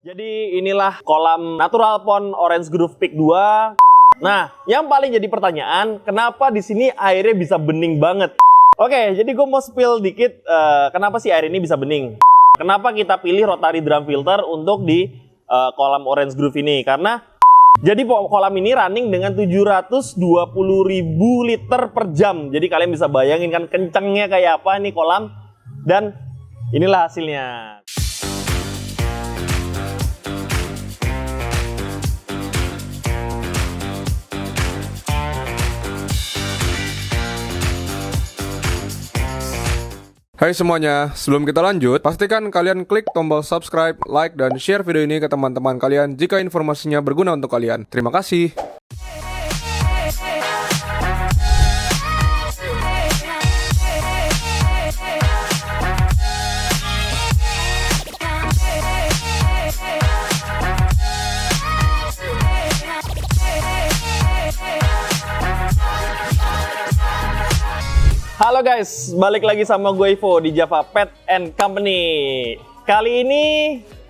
Jadi inilah kolam Natural Pond Orange Grove Peak 2. Nah, yang paling jadi pertanyaan, kenapa di sini airnya bisa bening banget? Oke, jadi gue mau spill dikit kenapa sih air ini bisa bening. Kenapa kita pilih rotary drum filter untuk di kolam Orange Grove ini? Karena jadi kolam ini running dengan 720.000 liter per jam. Jadi kalian bisa bayangin kan kencengnya kayak apa nih kolam. Dan inilah hasilnya. Hai semuanya, sebelum kita lanjut, pastikan kalian klik tombol subscribe, like, dan share video ini ke teman-teman kalian jika informasinya berguna untuk kalian. Terima kasih. Halo guys, balik lagi sama gue Ivo di Java Pet and Company. Kali ini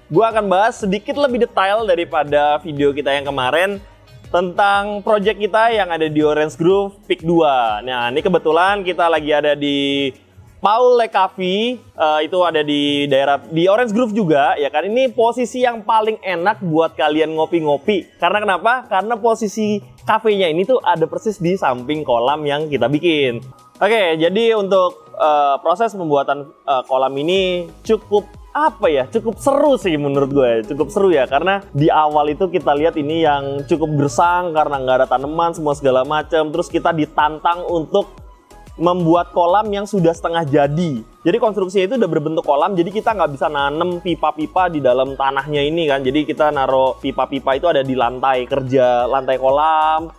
gue akan bahas sedikit lebih detail daripada video kita yang kemarin tentang project kita yang ada di Orange Grove Peak 2. Nah, ini kebetulan kita lagi ada di Paul Lake Cafe, itu ada di daerah di Orange Grove juga, ya kan. Ini posisi yang paling enak buat kalian ngopi-ngopi. Karena kenapa? Karena posisi kafenya ini tuh ada persis di samping kolam yang kita bikin. Oke, jadi untuk proses pembuatan kolam ini cukup cukup seru sih menurut gue. Cukup seru ya, karena di awal itu kita lihat ini yang cukup gersang karena nggak ada tanaman semua segala macam. Terus kita ditantang untuk membuat kolam yang sudah setengah jadi. Jadi konstruksinya itu udah berbentuk kolam, jadi kita nggak bisa nanem pipa-pipa di dalam tanahnya ini kan. Jadi kita naruh pipa-pipa itu ada di lantai kerja, lantai kolam.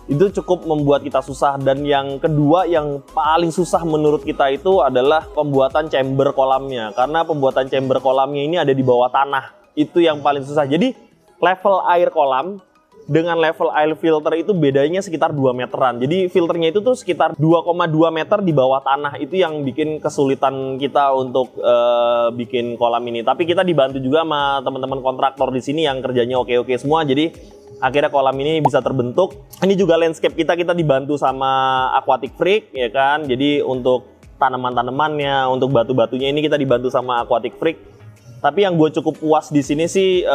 Itu cukup membuat kita susah. Dan yang kedua yang paling susah menurut kita itu adalah pembuatan chamber kolamnya. Karena pembuatan chamber kolamnya ini ada di bawah tanah. Itu yang paling susah. Jadi level air kolam dengan level air filter itu bedanya sekitar 2 meteran. Jadi filternya itu tuh sekitar 2,2 meter di bawah tanah. Itu yang bikin kesulitan kita untuk bikin kolam ini. Tapi kita dibantu juga sama teman-teman kontraktor di sini yang kerjanya oke-oke semua. Jadi akhirnya kolam ini bisa terbentuk. Ini juga landscape kita dibantu sama Aquatic Freak, ya kan. Jadi untuk tanaman-tanamannya, untuk batu-batunya ini kita dibantu sama Aquatic Freak. Tapi yang gue cukup puas di sini sih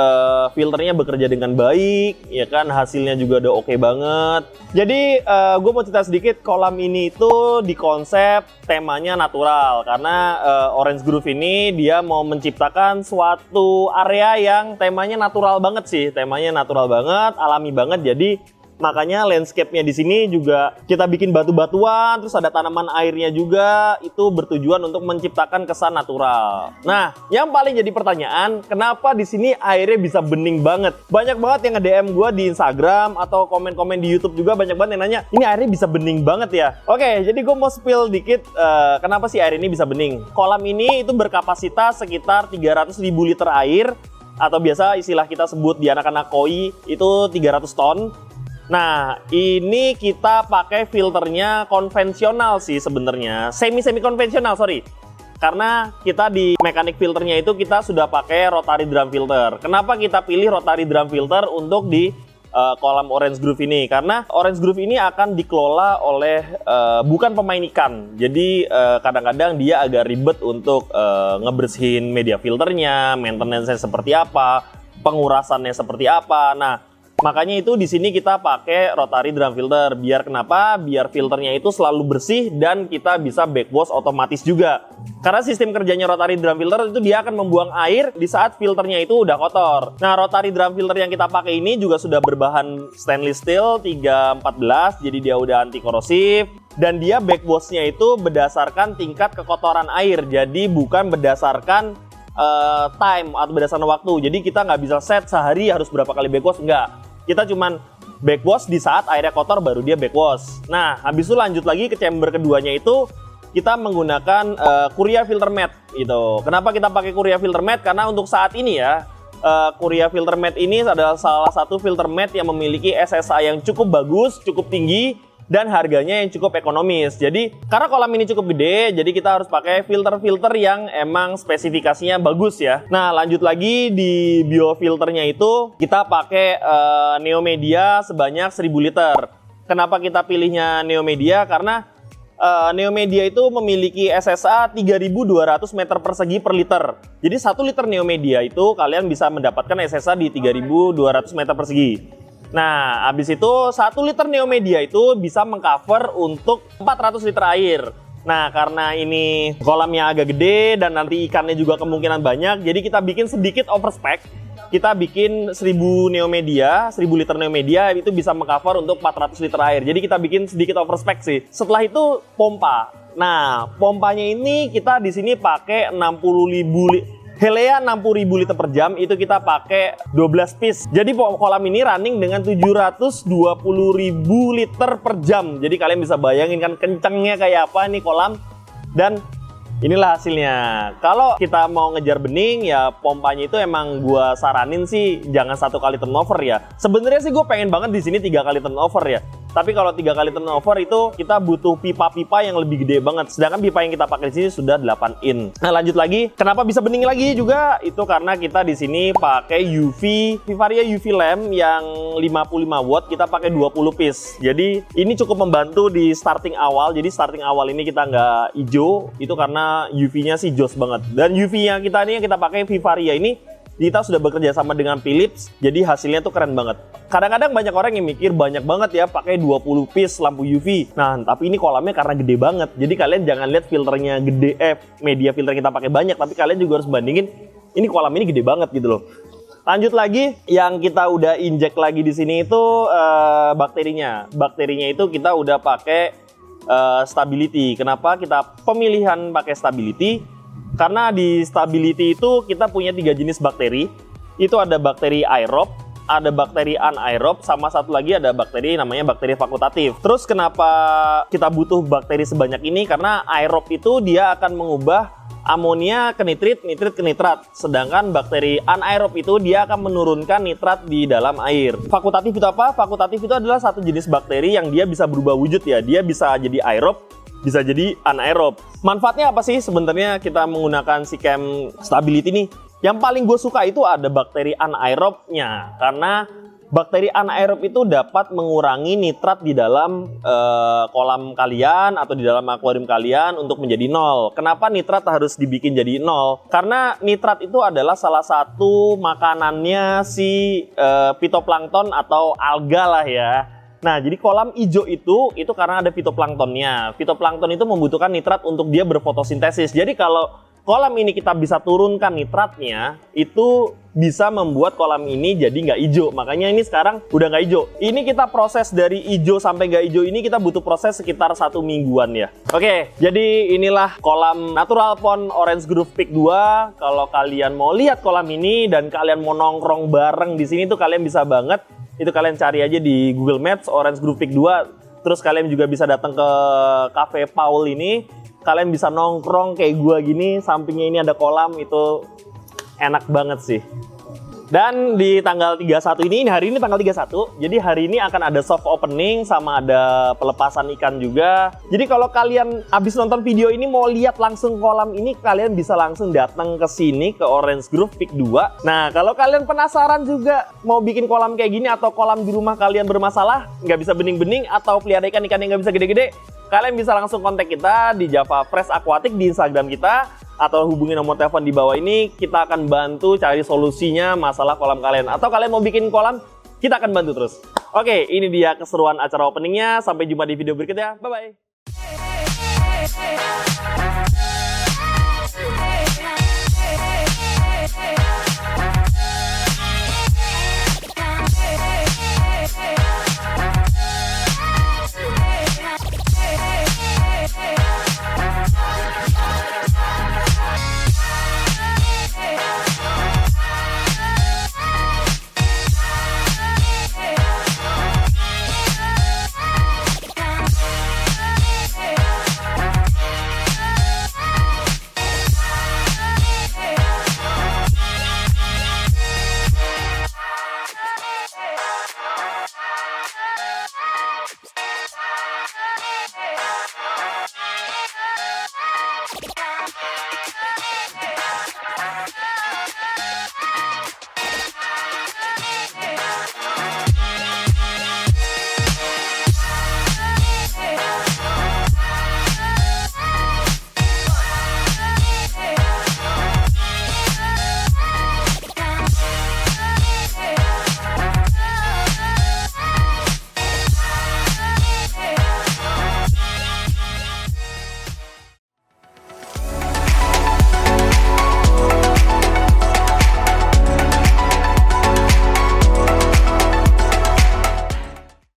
filternya bekerja dengan baik, ya kan. Hasilnya juga udah oke banget. Jadi gue mau cerita sedikit, kolam ini itu di konsep temanya natural. Karena Orange Grove ini dia mau menciptakan suatu area yang temanya natural banget sih. Temanya natural banget, alami banget. Jadi makanya landscape-nya di sini juga kita bikin batu-batuan, terus ada tanaman airnya juga, itu bertujuan untuk menciptakan kesan natural. Nah, yang paling jadi pertanyaan, kenapa di sini airnya bisa bening banget? Banyak banget yang nge-DM gue di Instagram atau komen-komen di YouTube juga, banyak banget yang nanya, ini airnya bisa bening banget ya? Oke, jadi gue mau spill dikit kenapa sih air ini bisa bening. Kolam ini itu berkapasitas sekitar 300.000 liter air, atau biasa istilah kita sebut di anak-anak koi itu 300 ton. Nah, ini kita pakai filternya konvensional sih sebenarnya, semi konvensional, sorry. Karena kita di mekanik filternya itu kita sudah pakai rotary drum filter. Kenapa kita pilih rotary drum filter untuk di kolam Orange Grove ini? Karena Orange Grove ini akan dikelola oleh bukan pemain ikan. Jadi kadang-kadang dia agak ribet untuk ngebersihin media filternya, maintenance-nya seperti apa, pengurasannya seperti apa. Nah, makanya itu di sini kita pakai rotary drum filter. Biar kenapa? Biar filternya itu selalu bersih dan kita bisa backwash otomatis juga. Karena sistem kerjanya rotary drum filter itu dia akan membuang air di saat filternya itu udah kotor. Nah, rotary drum filter yang kita pakai ini juga sudah berbahan stainless steel 314, jadi dia udah anti korosif. Dan dia backwashnya itu berdasarkan tingkat kekotoran air. Jadi bukan berdasarkan time atau berdasarkan waktu. Jadi kita nggak bisa set sehari harus berapa kali backwash, enggak. Kita cuman backwash di saat airnya kotor baru dia backwash. Nah, habis itu lanjut lagi ke chamber keduanya itu kita menggunakan Kuria filter mat gitu. Kenapa kita pakai Kuria filter mat? Karena untuk saat ini ya, Kuria filter mat ini adalah salah satu filter mat yang memiliki SSI yang cukup bagus, cukup tinggi. dan harganya yang cukup ekonomis. Jadi karena kolam ini cukup gede, jadi kita harus pakai filter-filter yang emang spesifikasinya bagus ya. Nah lanjut lagi di biofilternya itu kita pakai Neomedia sebanyak 1000 liter. Kenapa kita pilihnya Neomedia? Karena Neomedia itu memiliki SSA 3200 meter persegi per liter. Jadi 1 liter Neomedia itu kalian bisa mendapatkan SSA di 3200 meter persegi. Nah, habis itu 1 liter Neomedia itu bisa mengcover untuk 400 liter air. Nah, karena ini kolamnya agak gede dan nanti ikannya juga kemungkinan banyak, jadi kita bikin sedikit overspec. Kita bikin 1000 Neomedia, 1000 liter Neomedia itu bisa mengcover untuk 400 liter air. Jadi kita bikin sedikit overspec sih. Setelah itu pompa. Nah, pompanya ini kita di sini pakai 60.000 Helea 60.000 liter per jam, itu kita pakai 12 piece. Jadi kolam ini running dengan 720.000 liter per jam. Jadi kalian bisa bayangin kan kencengnya kayak apa nih kolam. Dan inilah hasilnya. Kalau kita mau ngejar bening ya pompanya itu emang gua saranin sih jangan 1 kali turnover ya. Sebenarnya sih gue pengen banget di sini 3 kali turnover ya. Tapi kalau 3 kali turnover itu kita butuh pipa-pipa yang lebih gede banget. Sedangkan pipa yang kita pakai di sini sudah 8 in. Nah lanjut lagi, kenapa bisa bening lagi juga? Itu karena kita di sini pakai Vivaria UV lamp yang 55 watt. Kita pakai 20 piece. Jadi ini cukup membantu di starting awal. Jadi starting awal ini kita nggak hijau. Itu karena UV-nya sih jos banget. Dan UV yang kita ini yang kita pakai Vivaria ini kita sudah bekerja sama dengan Philips, jadi hasilnya tuh keren banget. Kadang-kadang banyak orang yang mikir banyak banget ya pakai 20 piece lampu UV. Nah, tapi ini kolamnya karena gede banget. Jadi kalian jangan lihat filternya gede, media filter kita pakai banyak, tapi kalian juga harus bandingin ini kolam ini gede banget gitu loh. Lanjut lagi, yang kita udah injek lagi di sini itu bakterinya. Bakterinya itu kita udah pakai Stability. Kenapa kita pemilihan pakai Stability? Karena di Stability itu kita punya 3 jenis bakteri. Itu ada bakteri aerob, ada bakteri anaerob, sama satu lagi ada bakteri namanya bakteri fakultatif. Terus kenapa kita butuh bakteri sebanyak ini? Karena aerob itu dia akan mengubah amonia ke nitrit, nitrit ke nitrat. Sedangkan bakteri anaerob itu dia akan menurunkan nitrat di dalam air. Fakultatif itu apa? Fakultatif itu adalah satu jenis bakteri yang dia bisa berubah wujud ya. Dia bisa jadi aerob, bisa jadi anaerob. Manfaatnya apa sih sebenarnya kita menggunakan si Chem Stability nih? Yang paling gue suka itu ada bakteri anaerobnya. Karena bakteri anaerob itu dapat mengurangi nitrat di dalam kolam kalian atau di dalam akuarium kalian untuk menjadi 0. Kenapa nitrat harus dibikin jadi 0? Karena nitrat itu adalah salah satu makanannya si fitoplankton atau alga lah ya. Nah, jadi kolam hijau itu karena ada fitoplanktonnya. Fitoplankton itu membutuhkan nitrat untuk dia berfotosintesis. Jadi kalau kolam ini kita bisa turunkan nitratnya, itu bisa membuat kolam ini jadi nggak hijau. Makanya ini sekarang udah nggak hijau. Ini kita proses dari hijau sampai nggak hijau ini kita butuh proses sekitar 1 mingguan ya. Oke, jadi inilah kolam Natural Pond Orange Grove Peak 2. Kalau kalian mau lihat kolam ini dan kalian mau nongkrong bareng di sini tuh kalian bisa banget. Itu kalian cari aja di Google Maps Orange Grove Peak 2. Terus kalian juga bisa datang ke Cafe Paul ini. Kalian bisa nongkrong kayak gua gini, sampingnya ini ada kolam, itu enak banget sih. Dan di tanggal 31 ini hari ini tanggal 31, jadi hari ini akan ada soft opening sama ada pelepasan ikan juga. Jadi kalau kalian habis nonton video ini mau lihat langsung kolam ini, kalian bisa langsung datang ke sini ke Orange Grove Peak 2. Nah, kalau kalian penasaran juga mau bikin kolam kayak gini atau kolam di rumah kalian bermasalah, nggak bisa bening-bening atau pelihara ikan-ikan yang nggak bisa gede-gede, kalian bisa langsung kontak kita di Java Fresh Aquatic di Instagram kita atau hubungi nomor telepon di bawah ini. Kita akan bantu cari solusinya masalah kolam kalian. Atau kalian mau bikin kolam, kita akan bantu terus. Oke, ini dia keseruan acara openingnya. Sampai jumpa di video berikutnya. Bye-bye.